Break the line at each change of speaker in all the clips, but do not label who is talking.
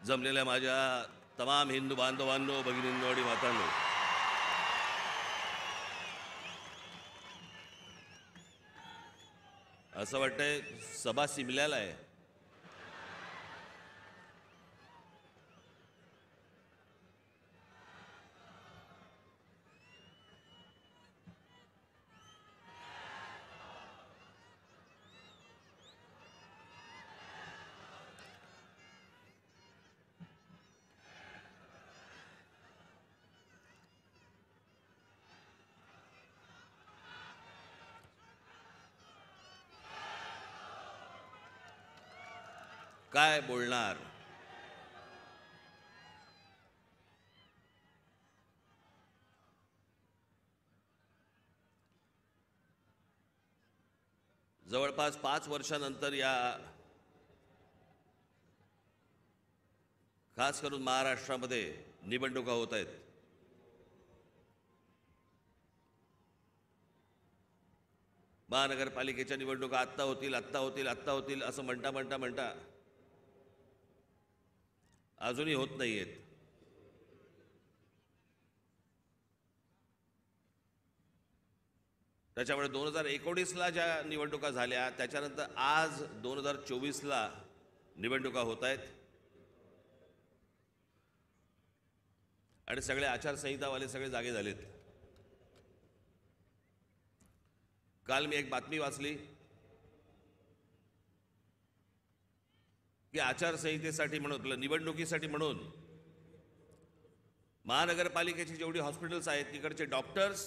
जमलेल्या माझ्या तमाम हिंदू बांधवांनो, भगिनींनो आणि मातांनो, असं वाटतंय सभा सिमल्याला आहे. काय बोलणार? जवळपास 5 वर्षानंतर या खास करून महाराष्ट्रामध्ये निवडणुका होत आहेत. महानगरपालिकेच्या निवडणुका आत्ता होतील असं म्हणता अजूनही होत नाहीयेत. त्याच्यामुळे 2019ला ज्या निवडणुका झाल्या त्याच्यानंतर आज 2024ला निवडणुका होत आहेत आणि सगळे आचारसंहितावाले सगळे जागे झालेत. काल मी एक बातमी वाचली की आचारसंहितेसाठी म्हणून निवडणुकीसाठी म्हणून महानगरपालिकेची जेवढी हॉस्पिटल्स आहेत तिकडचे डॉक्टर्स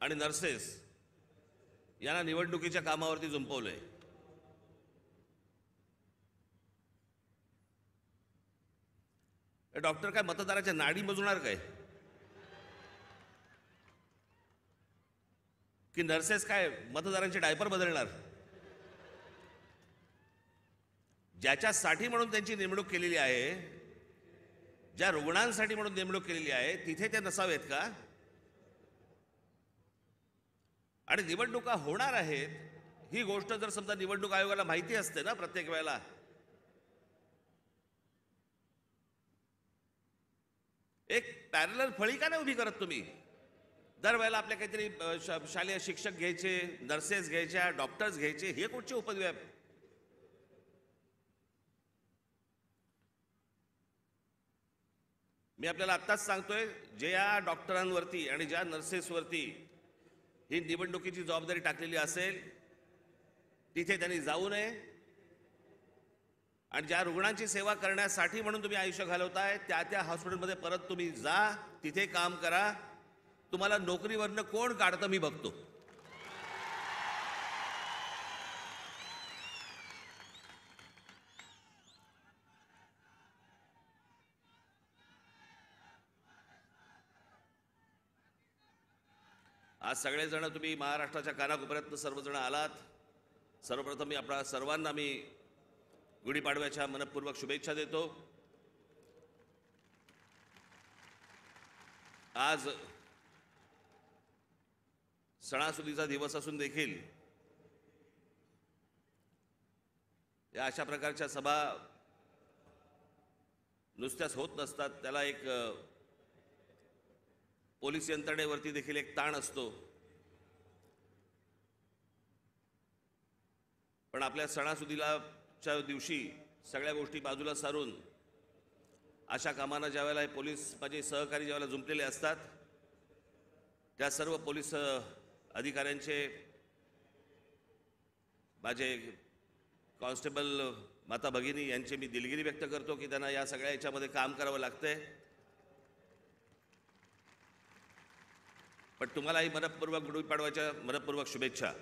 आणि नर्सेस यांना निवडणुकीच्या कामावरती जुंपवलंय. डॉक्टर काय मतदाराच्या नाडी मोजणार काय की नर्सेस काय मतदारांचे डायपर बदलणार? ज्याच्यासाठी म्हणून त्यांची नेमणूक केलेली आहे, ज्या रुग्णांसाठी म्हणून नेमणूक केलेली आहे, तिथे ते नसावेत का? आणि निवडणुका होणार आहेत ही गोष्ट जर समजा निवडणूक आयोगाला माहिती असते ना प्रत्येक वेळेला, एक पॅरलल फळी का नाही उभी करत तुम्ही? दरवेळेला आपल्या काहीतरी शालेय शिक्षक घ्यायचे, नर्सेस घ्यायच्या, डॉक्टर्स घ्यायचे, हे कुठचे उपद्व्याप? मी आपल्याला आत्ताच सांगतोय, ज्या डॉक्टरांवरती आणि ज्या नर्सेसवरती ही निवडणुकीची जबाबदारी टाकलेली असेल तिथे त्यांनी जाऊ नये आणि ज्या रुग्णांची सेवा करण्यासाठी म्हणून तुम्ही आयुष्य घालवताय त्या हॉस्पिटलमध्ये परत तुम्ही जा, तिथे काम करा. तुम्हाला नोकरीवरनं कोण काढतं मी बघतो. आज सगळेजण तुम्ही महाराष्ट्राच्या कानाकोपऱ्यातनं सर्वजण आलात. सर्वप्रथम मी आपल्या सर्वांना मी गुढीपाडव्याच्या मनपूर्वक शुभेच्छा देतो. आज सणासुदीचा दिवस असून देखील या अशा प्रकारच्या सभा नुसत्याच होत नसतात. त्याला एक पोलीस यंत्रणेवरती देखील एक ताण असतो. पण आपल्या सणासुदीलाच्या दिवशी सगळ्या गोष्टी बाजूला सारून अशा कामांना ज्यावेळेला पोलीस माझे सहकारी ज्यावेळेला जुंपलेले असतात त्या सर्व पोलीस अधिकाऱ्यांचे, माझे कॉन्स्टेबल माता भगिनी यांचे मी दिलगिरी व्यक्त करतो की त्यांना या सगळ्या याच्यामध्ये काम करावं लागतंय. पण तुम्हालाही मनपूर्वक गुढीपाडव्याच्या मनपूर्वक शुभेच्छा.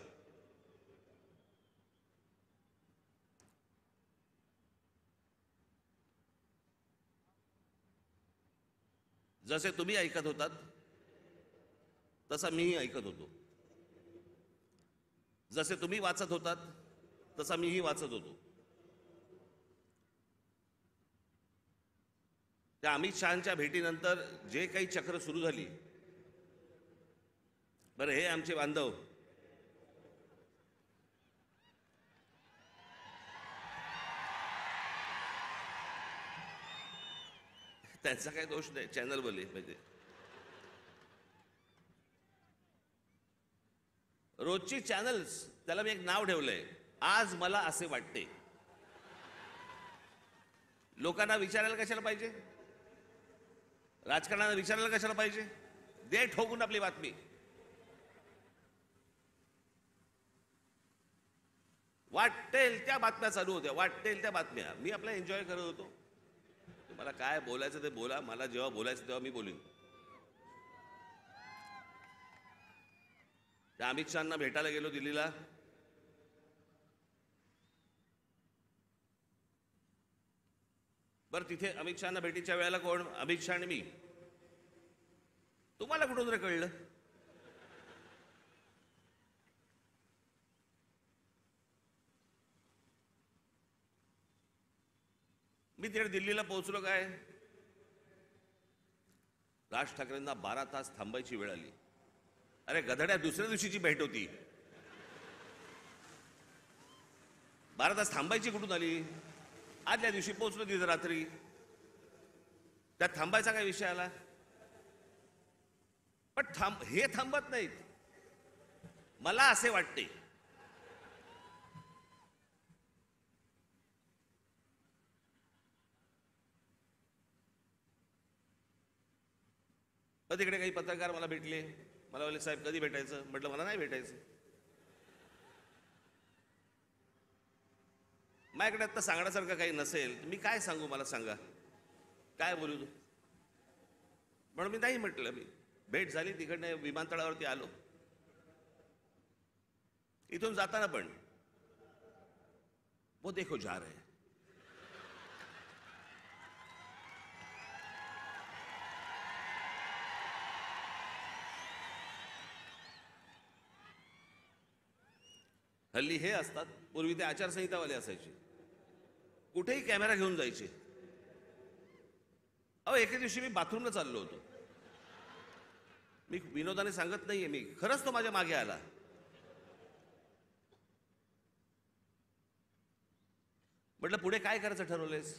जसे तुम्ही ऐकत होतात तसा मीही ऐकत होतो. जसे तुम्ही वाचत होतात तसा मीही वाचत होतो. त्या अमित शहांच्या भेटीनंतर जे काही चक्र सुरू झाली, बरं हे आमचे बांधव त्यांचा काही दोष नाही, चॅनलवाले म्हणजे रोजची चॅनल्स, त्याला मी एक नाव ठेवलंय, आज मला असे वाटते. लोकांना विचारायला कशाला पाहिजे, राजकारणाला विचारायला कशाला पाहिजे, दे ठोकून आपली बातमी. वाटेल त्या बातम्या चालू होत्या, वाटेल त्या बातम्या. मी आपला एन्जॉय करत होतो. तुम्हाला काय बोलायचं ते बोला, मला जेव्हा बोलायचं तेव्हा मी बोलीन. त्या अमित शहांना भेटायला गेलो दिल्लीला. बरं, तिथे अमित शहांना भेटीच्या वेळेला कोण, अमित शहा आणि मी. तुम्हाला कुठून रे कळलं? मी तिकडे दिल्लीला पोहोचलो काय, राज ठाकरेंना 12 तास थांबायची वेळ आली. अरे गधड्या, दुसऱ्या दिवशीची भेट होती. 12 तास थांबायची कुठून आली? आदल्या दिवशी पोहोचलो तिथे रात्री. त्यात थांबायचा काय विषय आला? पण हे थांबत नाहीत. मला असे वाटते, तिकडे काही पत्रकार मला भेटले. मला बोलले, साहेब कधी भेटायचं? म्हटलं मला नाही भेटायचं. माझ्याकडे आता सांगण्यासारखं काही नसेल, मी काय सांगू, मला सांगा, काय बोलू? म्हणून मी नाही म्हटलं. मी भेट झाली, तिकडनं विमानतळावरती आलो. इथून जाताना पण वो देखो जा रहे हैं. हल्ली हे असतात, पूर्वी ते आचारसंहितावाले असायचे, कुठेही कॅमेरा घेऊन जायचे. अहो, एके दिवशी मी बाथरूमला चाललो होतो. मी विनोदाने सांगत नाहीये, मी खरंच तो माझ्या मागे आला. म्हटलं, पुढे काय करायचं ठरवलंयस?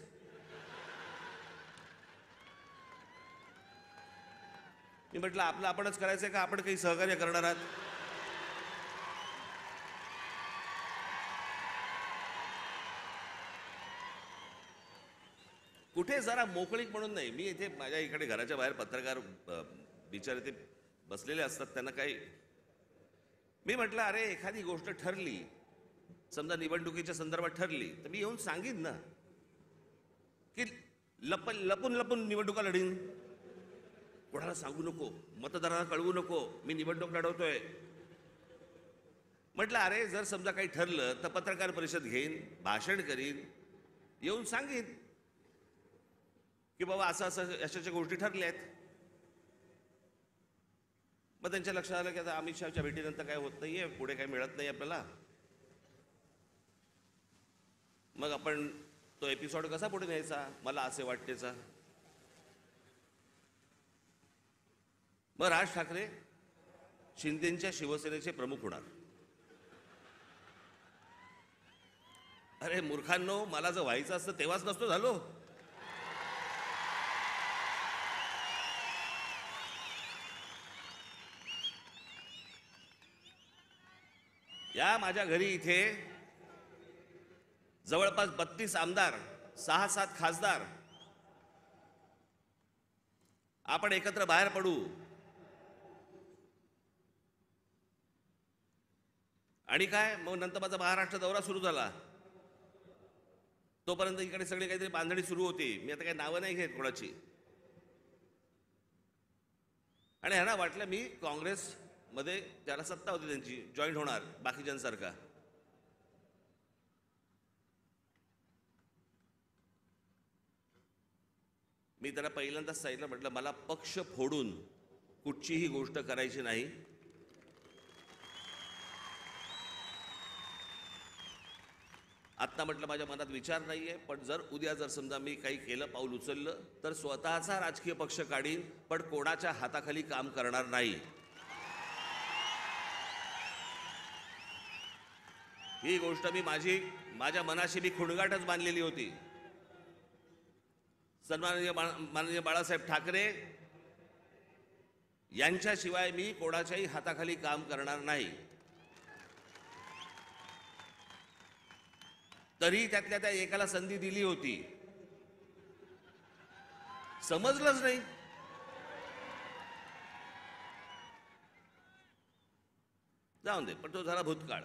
मी म्हटलं, आपलं आपणच करायचंय का आपण काही सहकार्य करणार आहात? कुठे जरा मोकळीक म्हणून नाही. मी इथे माझ्या इकडे घराच्या बाहेर पत्रकार बिचारे ते बसलेले असतात, त्यांना काही. मी म्हटलं, अरे एखादी गोष्ट ठरली, समजा निवडणुकीच्या संदर्भात ठरली, तर मी येऊन सांगीन ना की लपून लपून निवडणुका लढीन. कोणाला सांगू नको, मतदारांना कळवू नको मी निवडणूक लढवतोय. म्हटलं, अरे जर समजा काही ठरलं तर पत्रकार परिषद घेईन, भाषण करीन, येऊन सांगीन की बाबा असं असं अशाच्या गोष्टी ठरल्या आहेत. मग त्यांच्या लक्षात आलं की आता अमित शहाच्या भेटीनंतर काय होत नाहीये, पुढे काही मिळत नाही आपल्याला. मग आपण तो एपिसोड कसा पुढे न्यायचा, मला असे वाटतेचा. मग राज ठाकरे शिंदेच्या शिवसेनेचे प्रमुख होणार. अरे मूर्खांनो, मला जर व्हायचं असतं तेव्हाच नसतो झालो. या माझ्या घरी इथे जवळपास 32 आमदार, 6-7 खासदार, आपण एकत्र बाहेर पडू आणि काय, मग नंतर माझा महाराष्ट्र दौरा सुरू झाला. तोपर्यंत इकडे सगळे काहीतरी बांधणी सुरू होती. मी आता काही नावं नाही घेत कोणाची. आणि ह्यांना वाटलं मी काँग्रेसमध्ये, ज्याला सत्ता होती त्यांची, जॉईन होणार बाकीच्यांसारखा. मी त्याला पहिल्यांदाच सांगितलं, म्हटलं मला पक्ष फोडून कुठचीही गोष्ट करायची नाही. आत्ता म्हटलं माझ्या मनात विचार नाहीये, पण जर उद्या जर समजा मी काही केलं, पाऊल उचललं, तर स्वतःचा राजकीय पक्ष काढीन, पण कोणाच्या हाताखाली काम करणार नाही. ही गोष्ट मी माझ्या मनाशी मी खुणगाटच बांधलेली होती. माननीय बाळासाहेब ठाकरे यांच्याशिवाय मी कोणाच्याही हाताखाली काम करणार नाही. तरी त्यातल्या त्या एकाला संधी दिली होती, समजलंच नाही. जाऊन दे, पण तो झाला भूतकाळ.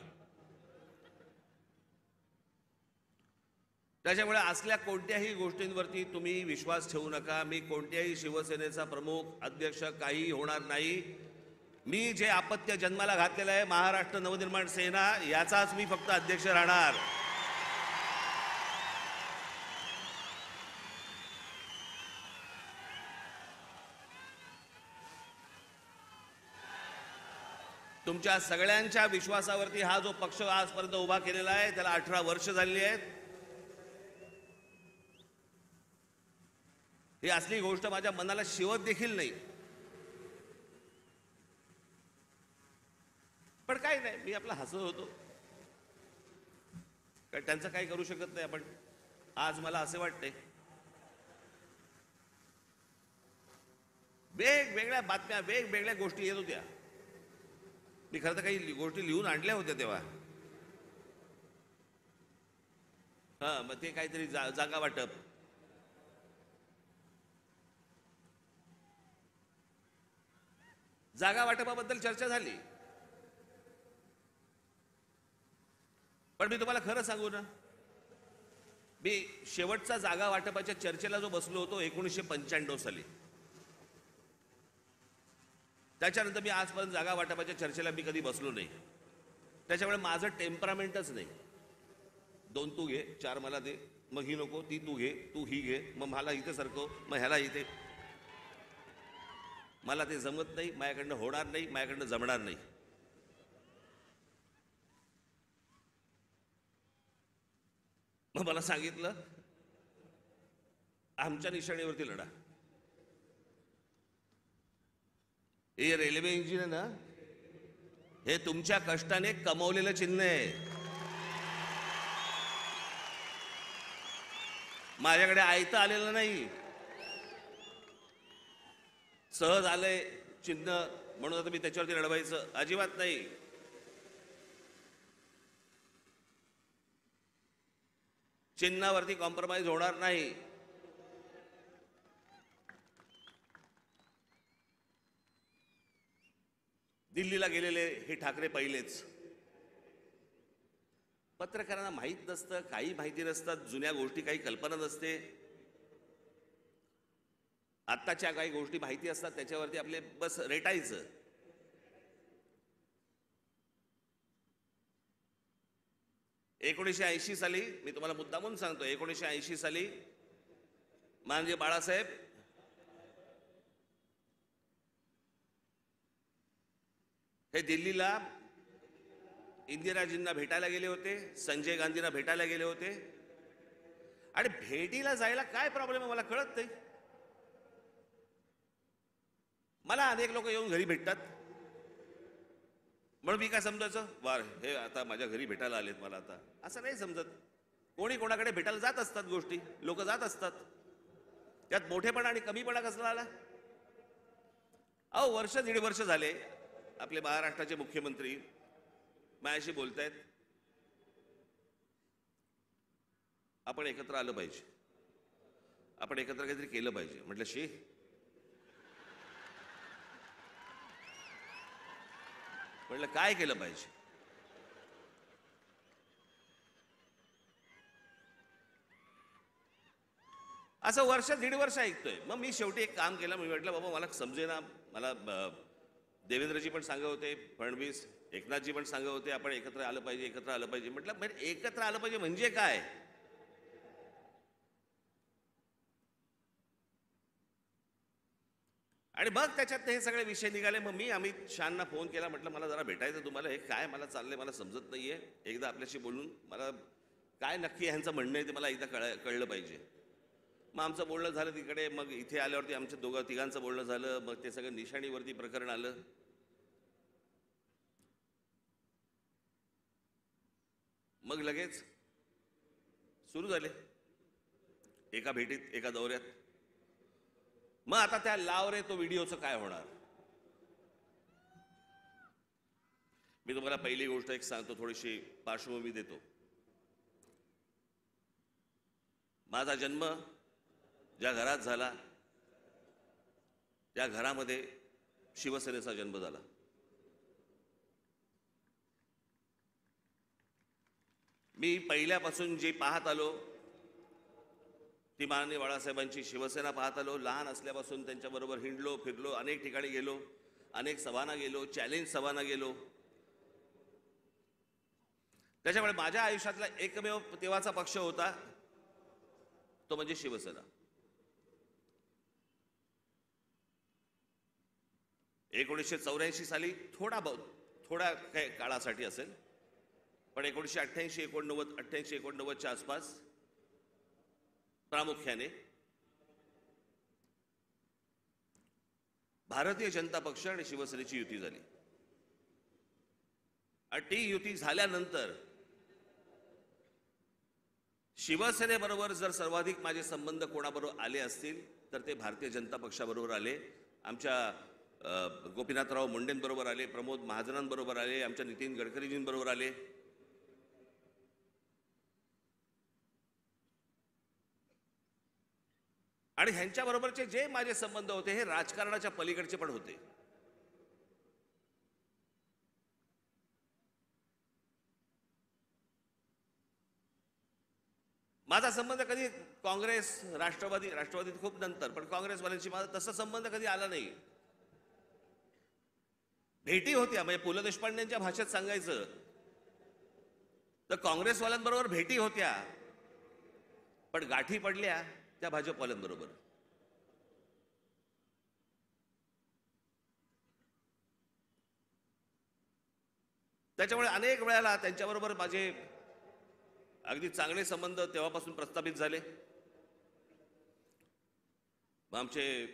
त्याच्यामुळे असल्या कोणत्याही गोष्टींवरती तुम्ही विश्वास ठेवू नका. मी कोणत्याही शिवसेनेचा प्रमुख अध्यक्ष काही होणार नाही. मी जे अपत्य जन्माला घातलेलं आहे महाराष्ट्र नवनिर्माण सेना, याचाच मी फक्त अध्यक्ष राहणार. तुमच्या सगळ्यांच्या विश्वासावरती हा जो पक्ष आजपर्यंत उभा केलेला आहे त्याला 18 वर्ष झालेली आहेत. ही असली गोष्ट माझ्या मनाला शिवत देखील नाही. पण काही नाही, मी आपला हसत होतो, कारण त्यांचं काही करू शकत नाही आपण. आज मला असे वाटते वेगवेगळ्या बातम्या वेगवेगळ्या गोष्टी येत होत्या. मी खरं तर काही गोष्टी लिहून आणल्या होत्या तेव्हा. मग ते काहीतरी जागा वाटप, जागा वाटपाबद्दल चर्चा झाली. पण मी तुम्हाला खरं सांगू ना, मी शेवटचा जागा वाटपाच्या चर्चेला जो बसलो होतो 1995 साली, त्याच्यानंतर मी आजपर्यंत जागा वाटपाच्या चर्चेला मी कधी बसलो नाही. त्याच्यामुळे माझं टेम्परामेंटच नाही. 2 तू घे, 4 मला दे, मग ही नको, ती तू घे, तू ही घे, मग मला इथे सरकव, मग ह्याला इथे. मला ते जमत नाही, माझ्याकडनं होणार नाही, माझ्याकडनं जमणार नाही. मग मला सांगितलं आमच्या निशाणीवरती लढा. हे रेल्वे इंजिन आहे ना, हे तुमच्या कष्टाने कमवलेलं चिन्ह आहे. माझ्याकडे आयतं आलेलं नाही, सहज आलंय चिन्ह म्हणून आता मी त्याच्यावरती लढवायचं अजिबात नाही. चिन्हावरती कॉम्प्रोमाइज होणार नाही. दिल्लीला गेलेले हे ठाकरे पहिलेच. पत्रकारांना माहीत नसतं, काही माहिती नसतात, जुन्या गोष्टी काही कल्पना नसते. आत्ताच्या काही गोष्टी माहिती असतात, त्याच्यावरती आपले बस रेटायचं. एकोणीसशे साली मी तुम्हाला मुद्दामून सांगतो, 1980 साली माननीय बाळासाहेब हे दिल्लीला इंदिराजींना भेटायला गेले होते, संजय गांधींना भेटायला गेले होते. आणि भेटीला जायला काय प्रॉब्लेम आहे मला कळत नाही. मला अनेक लोक येऊन घरी भेटतात, म्हणून मी काय समजायचं, वार हे आता माझ्या घरी भेटायला आलेत मला, आता असं नाही समजत. कोणी कोणाकडे भेटायला जात असतात, गोष्टी लोक जात असतात. त्यात मोठेपणा आणि कमीपणा कसला आला? अहो, वर्ष 1.5 वर्ष झाले आपले महाराष्ट्राचे मुख्यमंत्री माझ्याशी बोलतायत, आपण एकत्र आलं पाहिजे, आपण एकत्र काहीतरी केलं पाहिजे. म्हटलं शी, म्हटलं काय केलं पाहिजे? असं वर्ष 1.5 वर्ष ऐकतोय. मग मी शेवटी एक काम केलं. मी म्हटलं बाबा मला समजेना. मला देवेंद्रजी पण सांगत होते, फडणवीस, एकनाथजी पण सांगत होते आपण एकत्र आलं पाहिजे, एकत्र आलं पाहिजे. म्हटलं एकत्र आलं पाहिजे म्हणजे काय? आणि मग त्याच्यात हे सगळे विषय निघाले. मग मी अमित शहांना फोन केला, म्हटलं मला जरा भेटायचं तुम्हाला. हे काय मला चाललंय मला समजत नाहीये. एकदा आपल्याशी बोलून मला काय नक्की ह्यांचं म्हणणं आहे ते मला एकदा कळलं पाहिजे. मग आमचं बोलणं झालं तिकडे. मग इथे आल्यावरती आमच्या तिघांचं बोलणं झालं. मग ते सगळं निशाणीवरती प्रकरण आलं. मग लगेच सुरू झाले एका भेटीत, एका दौऱ्यात. मग आता त्या लाव रे तो व्हिडिओचं काय होणार? मी तुम्हाला पहिली गोष्ट एक सांगतो, थोडीशी पार्श्वभूमी देतो. माझा जन्म ज्या घरात झाला त्या घरामध्ये शिवसेनेचा जन्म झाला. मी पहिल्यापासून जे पाहत आलो ती माननीय बाळासाहेबांची शिवसेना पाहत आलो. लहान असल्यापासून त्यांच्याबरोबर हिंडलो, फिरलो, अनेक ठिकाणी गेलो, अनेक सभांना गेलो, चॅलेंज सभांना गेलो. त्याच्यामुळे माझ्या आयुष्यातला एकमेव तेव्हाचा पक्ष होता तो म्हणजे शिवसेना. 1984 साली थोड्या काही काळासाठी असेल, पण 1988-89च्या आसपास प्रामुख्याने भारतीय जनता पक्ष आणि शिवसेनेची युती झाली. आणि ती युती झाल्यानंतर शिवसेनेबरोबर जर सर्वाधिक माझे संबंध कोणाबरोबर आले असतील तर ते भारतीय जनता पक्षाबरोबर आले. आमच्या गोपीनाथराव मुंडेंबरोबर आले, प्रमोद महाजनांबरोबर आले, आमच्या नितीन गडकरीजींबरोबर आले. आणि ह्यांच्याबरोबरचे जे माझे संबंध होते हे राजकारणाच्या पलीकडचे पण होते. माझा संबंध कधी काँग्रेस, राष्ट्रवादीत खूप नंतर, पण काँग्रेसवाल्यांशी माझा तसा संबंध कधी आला नाही. भेटी होत्या, म्हणजे पु ल देशपांडेंच्या भाषेत सांगायचं तर काँग्रेसवाल्यांबरोबर भेटी होत्या, पण गाठी पडल्या त्या भाजपवाल्यांबरोबर. त्याच्यामुळे अनेक वेळेला त्यांच्याबरोबर माझे अगदी चांगले संबंध तेव्हापासून प्रस्थापित झाले. मग आमचे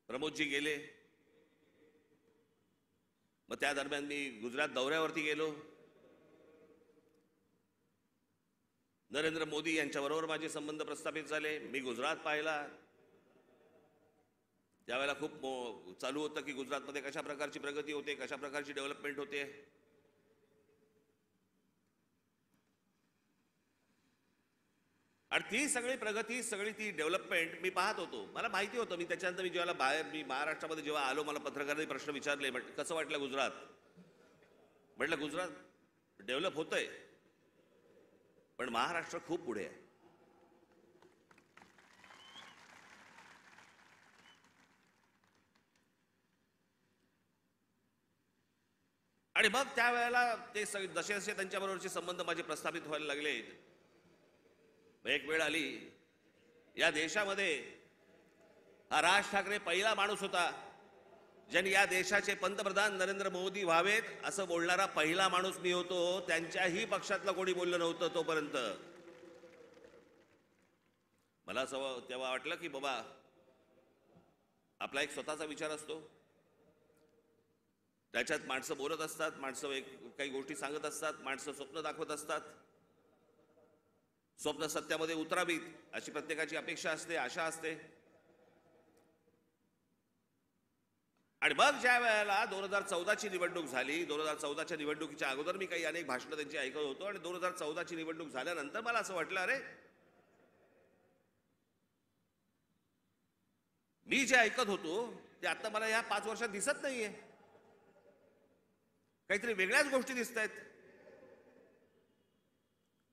प्रमोदजी गेले, मग त्या दरम्यान मी गुजरात दौऱ्यावरती गेलो. नरेंद्र मोदी यांच्याबरोबर माझे संबंध प्रस्थापित झाले. मी गुजरात पाहिला, त्यावेळेला खूप चालू होतं की गुजरातमध्ये कशा प्रकारची प्रगती होते, कशा प्रकारची डेव्हलपमेंट होते. आणि ती सगळी प्रगती, सगळी ती डेव्हलपमेंट मी पाहत होतो. मला माहिती होतं. मी त्याच्यानंतर मी महाराष्ट्रामध्ये जेव्हा आलो, मला पत्रकारांनी प्रश्न विचारले, कसं वाटलं गुजरात? म्हटलं गुजरात डेव्हलप होतंय, पण महाराष्ट्र खूप पुढे आहे. आणि मग त्यावेळेला ते जसे जसे त्यांच्याबरोबरचे संबंध माझे प्रस्थापित व्हायला लागले, एक वेळ आली या देशामध्ये हा राज ठाकरे पहिला माणूस होता ज्यांनी या देशाचे पंतप्रधान नरेंद्र मोदी व्हावेत असं बोलणारा पहिला माणूस मी होतो. त्यांच्याही पक्षातलं कोणी बोललं नव्हतं तोपर्यंत. मला असं तेव्हा वाटलं की बाबा आपला एक स्वतःचा विचार असतो, त्याच्यात माणसं बोलत असतात, माणसं काही गोष्टी सांगत असतात, माणसं स्वप्न दाखवत असतात. स्वप्न सत्यामध्ये उतरावीत अशी प्रत्येकाची अपेक्षा असते, आशा असते. आणि मग ज्या वेळेला 2014ची निवडणूक झाली, 2014च्या निवडणुकीच्या अगोदर मी काही अनेक भाषणं त्यांची ऐकत होतो, आणि 2014ची निवडणूक झाल्यानंतर मला असं वाटलं, अरे मी जे ऐकत होतो ते आता मला या 5 वर्षात दिसत नाहीये. काहीतरी वेगळ्याच गोष्टी दिसत आहेत.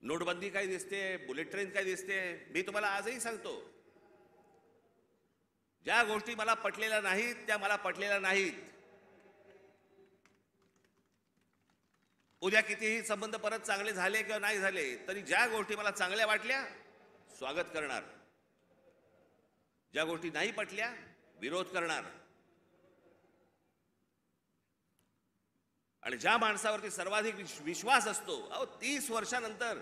नोटबंदी काय दिसते, बुलेट ट्रेन काय दिसते. मी तुम्हाला आजही सांगतो, ज्या गोष्टी मला पटलेल्या नाहीत त्या मला पटलेल्या नाहीत. उद्या कितीही संबंध परत चांगले झाले किंवा नाही झाले तरी ज्या गोष्टी मला चांगल्या वाटल्या स्वागत करणार, ज्या गोष्टी नाही पटल्या विरोध करणार. आणि ज्या माणसावरती सर्वाधिक विश्वास असतो, 30 वर्षानंतर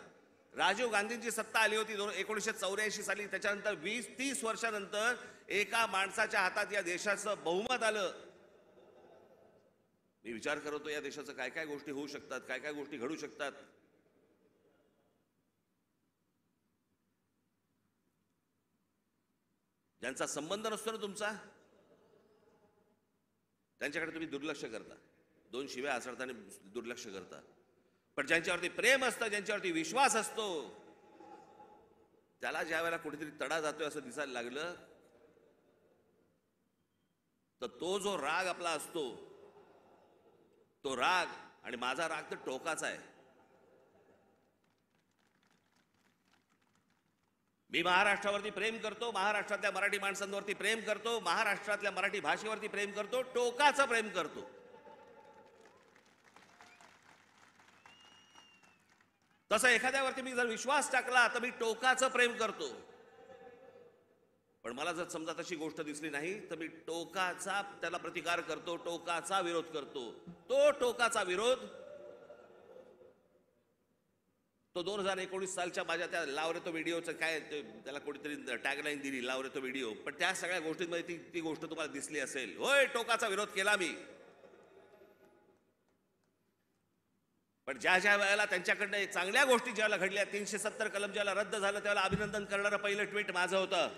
राजीव गांधींची सत्ता आली होती 1984 साली, त्याच्यानंतर 20-30 वर्षानंतर एका माणसाच्या हातात या देशाचं बहुमत आलं. मी विचार करतो या देशाचं काय काय गोष्टी होऊ शकतात, काय काय गोष्टी घडू शकतात. ज्यांचा संबंध नसतो ना तुमचा, त्यांच्याकडे तुम्ही दुर्लक्ष करता, दोन शिव्या आसळताना दुर्लक्ष करता. पण ज्यांच्यावरती प्रेम असतं, ज्यांच्यावरती विश्वास असतो, त्याला ज्या वेळेला कुठेतरी तडा जातोय असं दिसायला लागलं, तर तो जो राग आपला असतो, तो राग आणि माझा राग तर टोकाचा आहे. मी महाराष्ट्रावरती प्रेम करतो, महाराष्ट्रातल्या मराठी माणसांवरती प्रेम करतो, महाराष्ट्रातल्या मराठी भाषेवरती प्रेम करतो, टोकाचं प्रेम करतो. तसं एखाद्यावरती मी जर विश्वास टाकला तर मी टोकाचं प्रेम करतो. पण मला जर समजा तशी गोष्ट दिसली नाही तर मी टोकाचा त्याला प्रतिकार करतो, टोकाचा विरोध करतो. तो टोकाचा विरोध तो 2019 सालच्या माझ्या त्या लावरे तो व्हिडिओचं काय त्याला कोणीतरी टॅगलाईन दिली, लावरे तो व्हिडिओ. पण त्या सगळ्या गोष्टींमध्ये ती गोष्ट तुम्हाला दिसली असेल. होय, टोकाचा विरोध केला मी. पण ज्या ज्या वेळेला त्यांच्याकडनं चांगल्या गोष्टी ज्यावेळेला घडल्या, 370 कलम ज्यावेळेला रद्द झालं, त्यावेळेला अभिनंदन करणारं पहिलं ट्विट माझं होतं.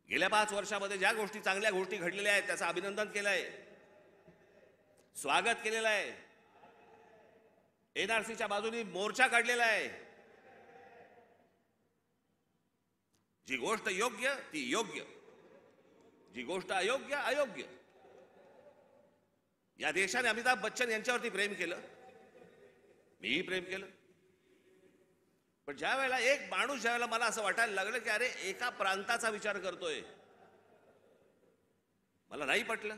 गेल्या 5 वर्षामध्ये ज्या गोष्टी चांगल्या गोष्टी घडलेल्या आहेत त्याचं अभिनंदन केलंय, स्वागत केलेलं आहे. एनआरसीच्या बाजूने मोर्चा काढलेला आहे. जी गोष्ट योग्य ती योग्य, जी गोष्ट अयोग्य अयोग्य. या देशाने अमिताभ बच्चन यांच्यावरती प्रेम केलं, मीही प्रेम केलं. पण ज्या वेळेला एक माणूस ज्या वेळेला मला असं वाटायला लागलं की अरे एका प्रांताचा विचार करतोय, मला नाही पटलं.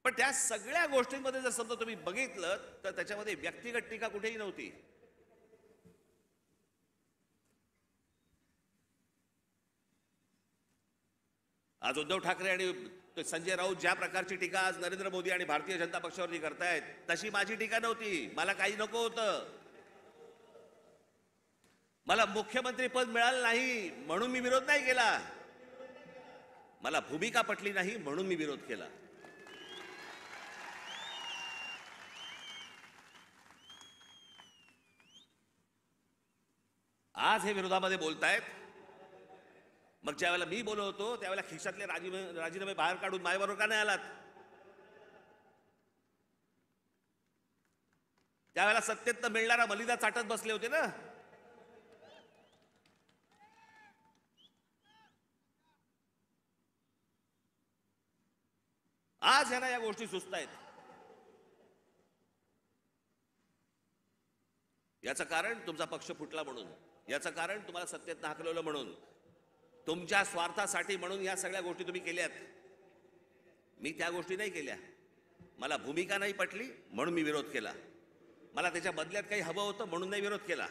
पण त्या सगळ्या गोष्टींमध्ये जर समजा तुम्ही बघितलं तर त्याच्यामध्ये व्यक्तिगत टीका कुठेही नव्हती. आज उद्धव ठाकरे आणि संजय राऊत ज्या प्रकारची टीका आज नरेंद्र मोदी आणि भारतीय जनता पक्षावरती करतायत, तशी माझी टीका नव्हती. मला काही नको होतं, मला मुख्यमंत्री पद मिळालं नाही म्हणून मी विरोध नाही केला, मला भूमिका पटली नाही म्हणून मी विरोध केला. आज हे विरोधामध्ये बोलतायत. मग ज्या वेळेला मी बोलत होतो त्यावेळेला खिशातले राजीनामे बाहेर काढून माझ्याबरोबर का नाही आलात? त्यावेळेला सत्तेत मिळणारा मलिदा चाटत बसले होते ना. आज ह्यांना या गोष्टी सुचतायत. याचं कारण तुमचा पक्ष फुटला म्हणून, याचं कारण तुम्हाला सत्तेत हाकलवलं म्हणून, तुमच्या स्वार्थासाठी म्हणून या सगळ्या गोष्टी तुम्ही केल्यात. मी त्या गोष्टी नाही केल्या. मला भूमिका नाही पटली म्हणून मी विरोध केला. मला त्याच्या बदल्यात काही हवं होतं म्हणून नाही विरोध केला.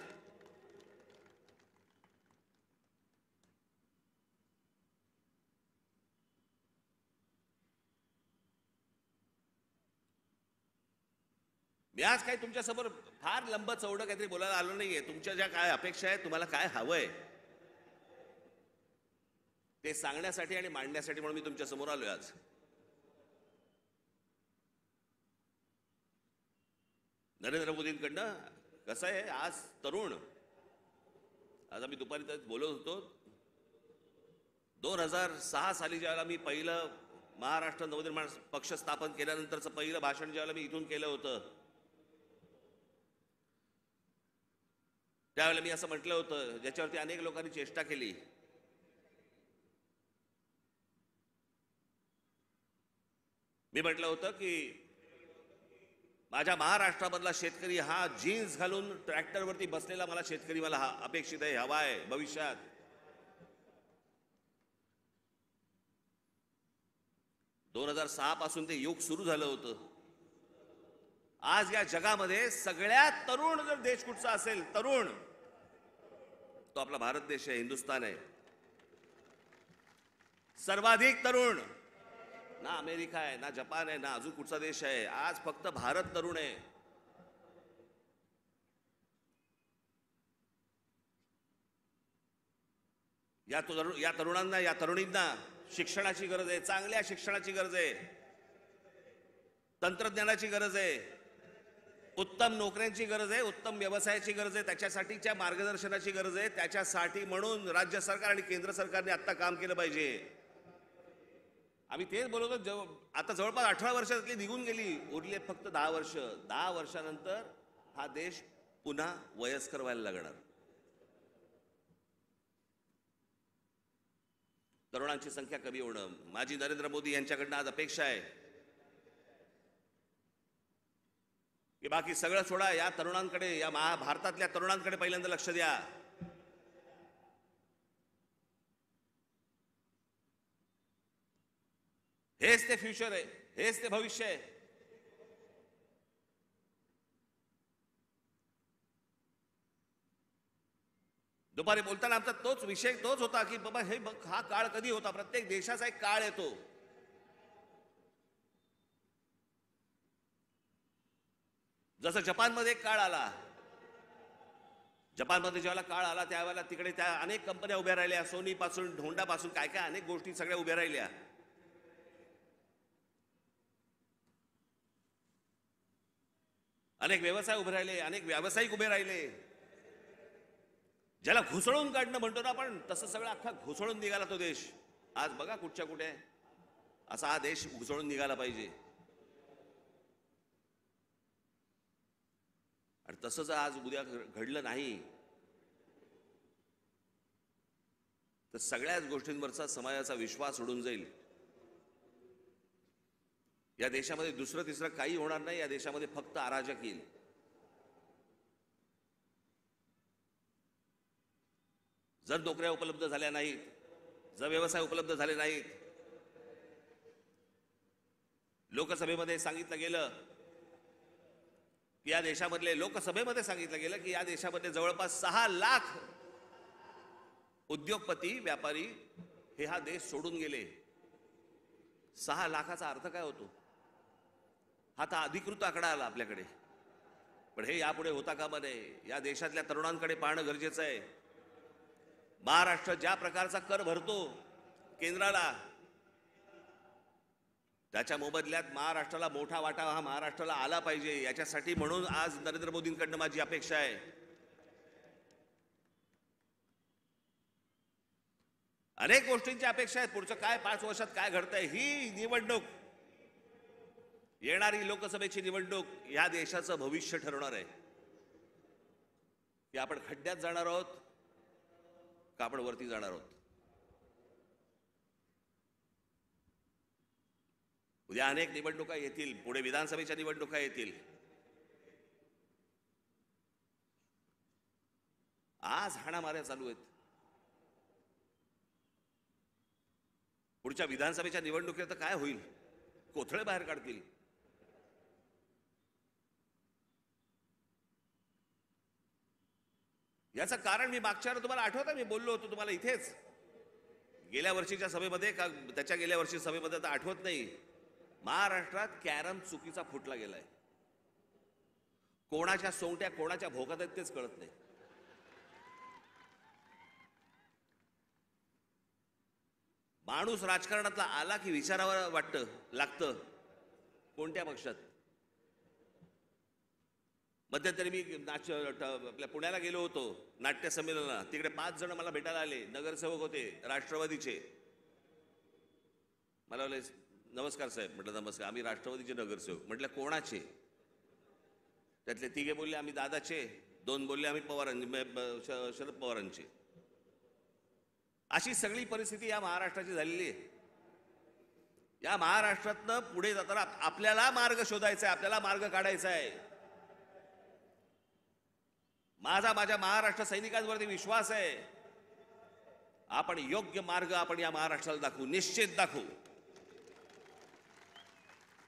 मी आज काही तुमच्यासमोर फार लंब चौडं काहीतरी बोलायला आलो नाहीये. तुमच्या ज्या काय अपेक्षा आहेत, तुम्हाला काय हवंय ते सांगण्यासाठी आणि मांडण्यासाठी म्हणून मी तुमच्या समोर आलोय आज. नरेंद्र मोदींकडनं कसं आहे, आज तरुण, आज आम्ही दुपारी तर बोलत होतो, 2006 साली ज्यावेळेला मी पहिलं महाराष्ट्र नवनिर्माण पक्ष स्थापन केल्यानंतरचं पहिलं भाषण ज्यावेळेला मी इथून केलं होतं, त्यावेळेला मी असं म्हटलं होतं ज्याच्यावरती अनेक लोकांनी चेष्टा केली. मी म्हटलं होतं की माझ्या महाराष्ट्रामधला शेतकरी हा जीन्स घालून ट्रॅक्टरवरती बसलेला मला शेतकरी मला अपेक्षित आहे, हवा आहे भविष्यात. दोन 2006 पासून ते युग सुरू झालं होतं. आज या जगामध्ये सगळ्यात तरुण जर देश कुठचा असेल, तरुण, तो आपला भारत देश आहे, हिंदुस्थान आहे. सर्वाधिक तरुण ना अमेरिका आहे, ना जपान आहे, ना अजून कुठचा देश आहे. आज फक्त भारत तरुण आहे. या तरुणांना, या तरुणींना शिक्षणाची गरज आहे, चांगल्या शिक्षणाची गरज आहे, तंत्रज्ञानाची गरज आहे. उत्तम नोकऱ्यांची गरज आहे, उत्तम व्यवसायाची गरज आहे, त्याच्यासाठीच्या मार्गदर्शनाची गरज आहे. त्याच्यासाठी म्हणून राज्य सरकार आणि केंद्र सरकारने आता काम केलं पाहिजे. आम्ही तेच बोलतो. आता जवळपास 18 वर्षातली निघून गेली, उरली फक्त 10 वर्ष. 10 वर्षानंतर हा देश पुन्हा वयस्कर व्हायला लागणार. तरुणांची संख्या कमी होणं. माझी नरेंद्र मोदी यांच्याकडनं आज अपेक्षा आहे की बाकी सगळं सोडा, या तरुणांकडे, या भारतातल्या तरुणांकडे पहिल्यांदा लक्ष द्या. हेच ते फ्युचर आहे, हेच ते भविष्य आहे. दुपारी बोलताना आमचा तोच विषय होता की बाबा हे बघ, हा काळ कधी होता. प्रत्येक देशाचा एक काळ येतो. जसं जपानमध्ये एक काळ आला. जपानमध्ये ज्यावेळेला काळ आला त्यावेळेला तिकडे त्या अनेक कंपन्या उभ्या राहिल्या. सोनी पासून, होंडा पासून, काय काय अनेक गोष्टी सगळ्या उभ्या राहिल्या. अनेक व्यवसाय उभे राहिले, अनेक व्यावसायिक उभे राहिले. ज्याला घुसळून काढणं म्हणतो ना आपण, तसं सगळं अख्खा घुसळून निघाला तो देश. आज बघा कुठच्या कुठे असा हा देश घुसळून निघाला पाहिजे. आणि तसं जर आज उद्या घडलं नाही तर सगळ्याच गोष्टींवरचा समाजाचा विश्वास उडून जाईल. या देशामध्ये दुसरं तिसरं काही होणार नाही. या देशामध्ये फक्त अराजक येईल. जर नोकऱ्या उपलब्ध झाल्या नाहीत, जर व्यवसाय उपलब्ध झाले नाहीत, लोकसभेमध्ये सांगितलं गेलं की या देशामधले, लोकसभेमध्ये सांगितलं गेलं की या देशामध्ये जवळपास 6 लाख उद्योगपती, व्यापारी हे हा देश सोडून गेले. 6 लाखाचा अर्थ काय होतो? हा तर अधिकृत आकडा आला आपल्याकडे, पण हे यापुढे होता कामा नये. या देशातल्या तरुणांकडे पाहणं गरजेचं आहे. महाराष्ट्र ज्या प्रकारचा कर भरतो केंद्राला, त्याच्या मोबदल्यात महाराष्ट्राला मोठा वाटा हा महाराष्ट्राला आला पाहिजे. याच्यासाठी म्हणून आज नरेंद्र मोदींकडनं माझी अपेक्षा आहे. अनेक गोष्टींची अपेक्षा आहेत. पुढचं काय 5 वर्षात काय घडतंय, ही निवडणूक, येणारी लोकसभेची निवडणूक या देशाचं भविष्य ठरवणार आहे. की आपण खड्ड्यात जाणार आहोत का आपण वरती जाणार आहोत. उद्या अनेक निवडणुका येतील, पुढे विधानसभेच्या निवडणुका येतील. आज हाणामाऱ्या चालू आहेत. पुढच्या विधानसभेच्या निवडणुकीत तर काय होईल? कोथळे बाहेर काढतील. याचं कारण मी मागच्या वेळेला तुम्हाला आठवतं, मी बोललो होतो तुम्हाला इथेच गेल्या वर्षीच्या सभेमध्ये, का त्याच्या गेल्या वर्षी सभेमध्ये तर आठवत नाही. महाराष्ट्रात कॅरम चुकीचा फुटला गेलाय. कोणाच्या सोंगट्या कोणाच्या भोकात आहेत तेच कळत नाही. माणूस राजकारणातला आला की विचारावर लागतं कोणत्या पक्षात. मध्यंतरी मी आपल्या पुण्याला गेलो होतो नाट्य संमेलनाला. तिकडे 5 जण मला भेटायला आले, नगरसेवक होते राष्ट्रवादीचे. मला बोलले नमस्कार साहेब. म्हटलं नमस्कार. आम्ही राष्ट्रवादीचे नगरसेवक. म्हटलं कोणाचे? त्यातले 3 बोलले आम्ही दादाचे, 2 बोलले आम्ही शरद पवारांचे. अशी सगळी परिस्थिती या महाराष्ट्राची झालेली आहे. या महाराष्ट्रातनं पुढे जाताना आपल्याला मार्ग शोधायचा आहे, आपल्याला मार्ग काढायचा आहे. माझ्या महाराष्ट्र सैनिकांवरती विश्वास आहे. आपण योग्य मार्ग आपण या महाराष्ट्राला दाखवू, निश्चित दाखवू.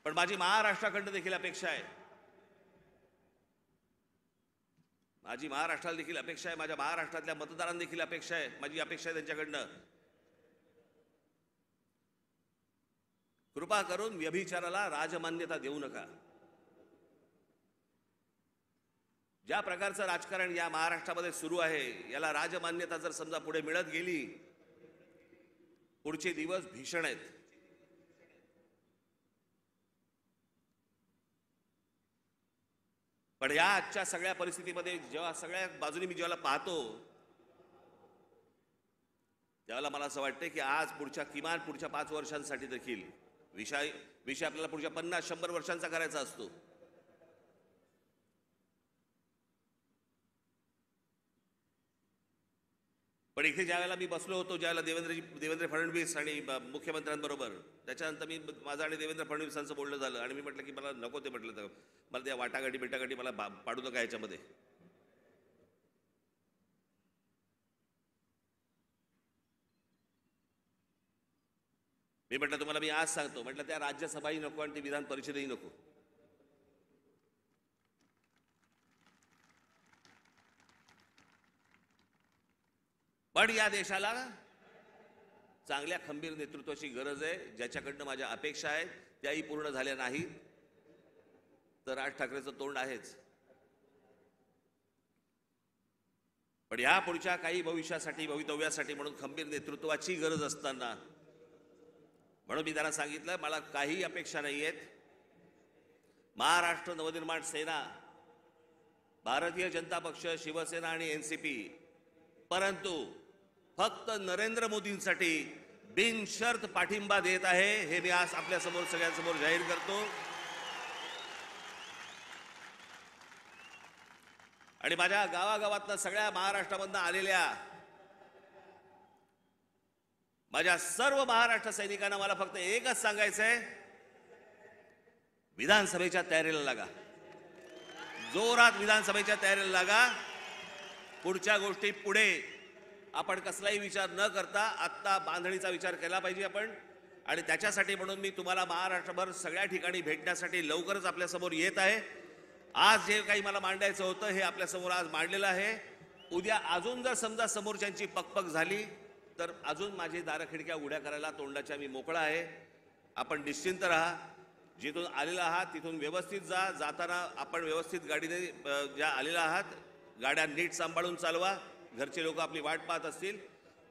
पण माझी महाराष्ट्राकडनं देखील अपेक्षा आहे, माझी महाराष्ट्राला देखील अपेक्षा आहे, माझ्या महाराष्ट्रातल्या मतदारांना देखील अपेक्षा आहे, माझी अपेक्षा आहे त्यांच्याकडनं. कृपा करून व्यभिचाराला राजमान्यता देऊ नका. ज्या प्रकारचं राजकारण या महाराष्ट्रामध्ये सुरू आहे, याला राजमान्यता जर समजा पुढे मिळत गेली, पुढचे दिवस भीषण आहेत. पण या आजच्या सगळ्या परिस्थितीमध्ये जेव्हा सगळ्या बाजूनी मी जेव्हा पाहतो त्यावेळेला मला असं वाटतं की आज किमान पुढच्या 5 वर्षांसाठी देखील विषय आपल्याला पुढच्या 50-100 वर्षांचा करायचा असतो. पण इथे ज्यावेळेला मी बसलो होतो, ज्यावेळेला देवेंद्र फडणवीस आणि मुख्यमंत्र्यांबरोबर, त्याच्यानंतर माझं आणि देवेंद्र फडणवीसांचं बोलणं झालं आणि मी म्हटलं की मला नको ते, म्हटलं तर मला त्या वाटाघाटी मला पाडू नका याच्यामध्ये. मी म्हटलं तुम्हाला मी आज सांगतो, म्हटलं त्या राज्यसभाही नको आणि ती विधान परिषदही नको. पण या देशाला चांगल्या खंबीर नेतृत्वाची गरज आहे, ज्याच्याकडनं माझ्या अपेक्षा आहेत त्याही पूर्ण झाल्या नाहीत तर राज ठाकरेंचं तोंड आहेच. पण या पुढच्या काही भवितव्यासाठी म्हणून खंबीर नेतृत्वाची गरज असताना म्हणून मी त्यांना सांगितलं मला काही अपेक्षा नाही आहेत. महाराष्ट्र नवनिर्माण सेना, भारतीय जनता पक्ष, शिवसेना आणि एनसीपी, परंतु फक्त नरेंद्र मोदींसाठी बिनशर्त पाठिंबा देत आहे हे मी आज आपल्या समोर सगळ्यांसमोर जाहीर करतो. आणि माझ्या गावागावातनं सगळ्या महाराष्ट्रामधनं आलेल्या माझ्या सर्व महाराष्ट्र सैनिकांना मला फक्त एकच सांगायचं आहे, विधानसभेच्या तयारीला लागा, जोरात विधानसभेच्या तयारीला लागा. पुढच्या गोष्टी पुढे आपण कसलाही विचार न करता आत्ता बांधणीचा विचार केला पाहिजे आपण. आणि त्याच्यासाठी म्हणून मी तुम्हाला महाराष्ट्रभर सगळ्या ठिकाणी भेटण्यासाठी लवकरच आपल्यासमोर येत आहे. आज जे काही मला मांडायचं होतं हे आपल्यासमोर आज मांडलेलं आहे. उद्या अजून जर समजा समोरच्यांची पकपक झाली तर अजून माझी दारखिडक्या उघड्या करायला तोंडाच्या मी मोकळा आहे. आपण निश्चिंत राहा, जिथून आलेला आहात तिथून व्यवस्थित जा. जाताना आपण व्यवस्थित गाडीने ज्या आलेला आहात गाड्या नीट सांभाळून चालवा. घरचे लोक आपली वाट पाहत असतील.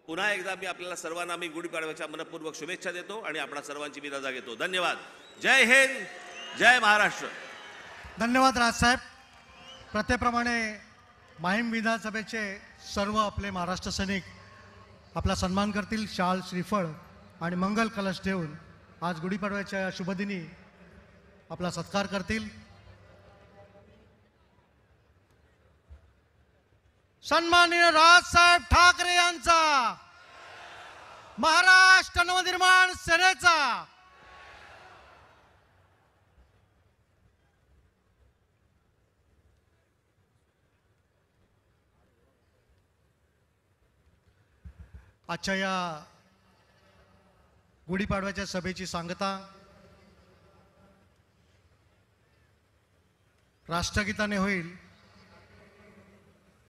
पुन्हा एकदा मी आपल्याला सर्वांना मी गुढीपाडव्याच्या मनपूर्वक शुभेच्छा देतो आणि आपणा सर्वांची मी रजा घेतो. धन्यवाद. जय हिंद, जय महाराष्ट्र.
धन्यवाद राजसाहेब. प्रत्येप्रमाणे माहीम विधानसभेचे सर्व आपले महाराष्ट्र सैनिक आपला सन्मान करतील. शाल, श्रीफळ आणि मंगल कलश ठेवून आज गुढीपाडव्याच्या शुभदिनी आपला सत्कार करतील. सन्माननीय राजसाहेब ठाकरे यांचा, महाराष्ट्र नवनिर्माण सेनेचा, आजच्या या गुढीपाडव्याच्या सभेची सांगता राष्ट्रगीताने होईल.